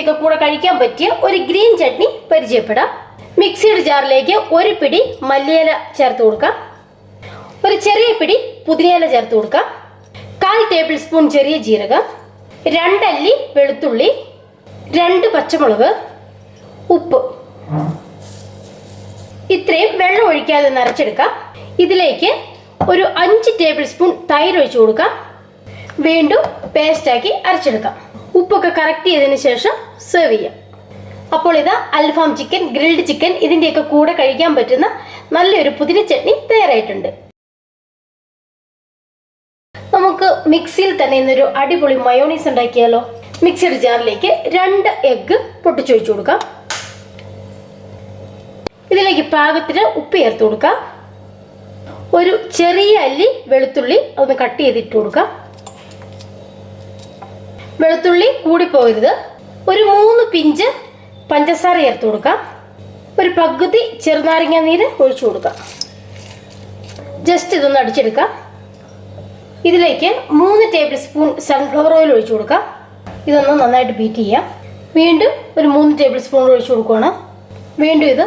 ഒക്കെ കൂടെ കഴിക്കാൻ പറ്റിയ ഒരു ഗ്രീൻ ചട്നി പരിചയപ്പെടാം. മിക്സിയുടെ ജാറിലേക്ക് ഒരു പിടി മല്ലിയില ചേർത്ത് കൊടുക്കാം. ഒരു ചെറിയ പിടി പുതിനയില ചേർത്ത് കൊടുക്കാം. 1/4 ടേബിൾ സ്പൂൺ ചെറിയ ജീരകം, 2 അല്ലി വെളുത്തുള്ളി, 2 പച്ചമുളക്, ഉപ്പ്. ഇത്രയും വെള്ളം ഒഴിക്കാതെ നിറച്ചെടുക്കാം. ഇതിലേക്ക് ഒരു 5 ടേബിൾ സ്പൂൺ തൈര് ഒഴിച്ചു കൊടുക്കാം. വീണ്ടും പേസ്റ്റാക്കി അരച്ചെടുക്കാം. ഉപ്പൊക്കെ കറക്റ്റ് ചെയ്തതിന് ശേഷം സെർവ് ചെയ്യാം. അപ്പോൾ ഇത് അൽഫാം ചിക്കൻ, ഗ്രിൽഡ് ചിക്കൻ ഇതിൻ്റെയൊക്കെ കൂടെ കഴിക്കാൻ പറ്റുന്ന നല്ലൊരു പുതിന ചട്നി തയ്യാറായിട്ടുണ്ട്. നമുക്ക് മിക്സിയിൽ തന്നെ ഇന്നൊരു അടിപൊളി മയോണീസ് ഉണ്ടാക്കിയാലോ. മിക്സിയുടെ ജാറിലേക്ക് 2 എഗ്ഗ് പൊട്ടിച്ചൊഴിച്ചു കൊടുക്കാം. ഇതിലേക്ക് പാകത്തിന് ഉപ്പ് ചേർത്ത് കൊടുക്കാം. ഒരു ചെറിയ അല്ലി വെളുത്തുള്ളി ഒന്ന് കട്ട് ചെയ്തിട്ട് കൊടുക്കാം. വെളുത്തുള്ളി കൂടിപ്പോകരുത്. ഒരു 3 പിഞ്ച് പഞ്ചസാര ചേർത്ത് കൊടുക്കാം. ഒരു പകുതി ചെറുനാരങ്ങ നീര് ഒഴിച്ചു കൊടുക്കാം. ജസ്റ്റ് ഇതൊന്ന് അടിച്ചെടുക്കാം. ഇതിലേക്ക് 3 ടേബിൾ സ്പൂൺ സൺഫ്ലവർ ഓയിൽ ഒഴിച്ചു കൊടുക്കാം. ഇതൊന്ന് നന്നായിട്ട് ബീറ്റ് ചെയ്യാം. വീണ്ടും ഒരു 3 ടേബിൾ സ്പൂൺ ഒഴിച്ചു കൊടുക്കുകയാണ്. വീണ്ടും ഇത്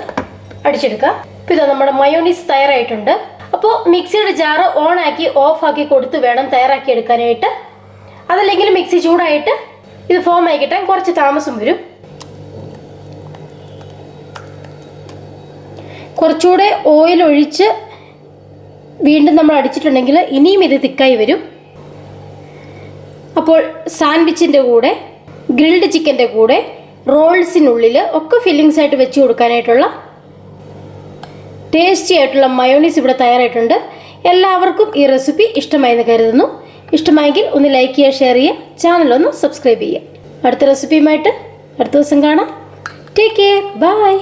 അടിച്ചെടുക്കാം. ഇപ്പോൾ ഇത് നമ്മുടെ മയോണീസ് തയ്യാറായിട്ടുണ്ട്. അപ്പോൾ മിക്സിയുടെ ജാറ് ഓണാക്കി ഓഫാക്കി കൊടുത്ത് വേണം തയ്യാറാക്കി എടുക്കാനായിട്ട്. അതല്ലെങ്കിൽ മിക്സി ചൂടായിട്ട് ഇത് ഫോം ആയി കിട്ടാൻ കുറച്ച് താമസം വരും. കുറച്ചുകൂടെ ഓയിൽ ഒഴിച്ച് വീണ്ടും നമ്മൾ അടിച്ചിട്ടുണ്ടെങ്കിൽ ഇനിയും ഇത് തിക്കായി വരും. അപ്പോൾ സാൻഡ്വിച്ചിൻ്റെ കൂടെ, ഗ്രിൽഡ് ചിക്കൻ്റെ കൂടെ, റോൾസിനുള്ളിൽ ഒക്കെ ഫില്ലിങ്സ് ആയിട്ട് വെച്ച് കൊടുക്കാനായിട്ടുള്ള ടേസ്റ്റി ആയിട്ടുള്ള മയോണീസ് ഇവിടെ തയ്യാറായിട്ടുണ്ട്. എല്ലാവർക്കും ഈ റെസിപ്പി ഇഷ്ടമായെന്ന് കരുതുന്നു. ഇഷ്ടമായെങ്കിൽ ഒന്ന് ലൈക്ക് ചെയ്യുക, ഷെയർ ചെയ്യുക, ചാനലൊന്ന് സബ്സ്ക്രൈബ് ചെയ്യുക. അടുത്ത റെസിപ്പിയുമായിട്ട് അടുത്ത ദിവസം കാണാം. Take care, by.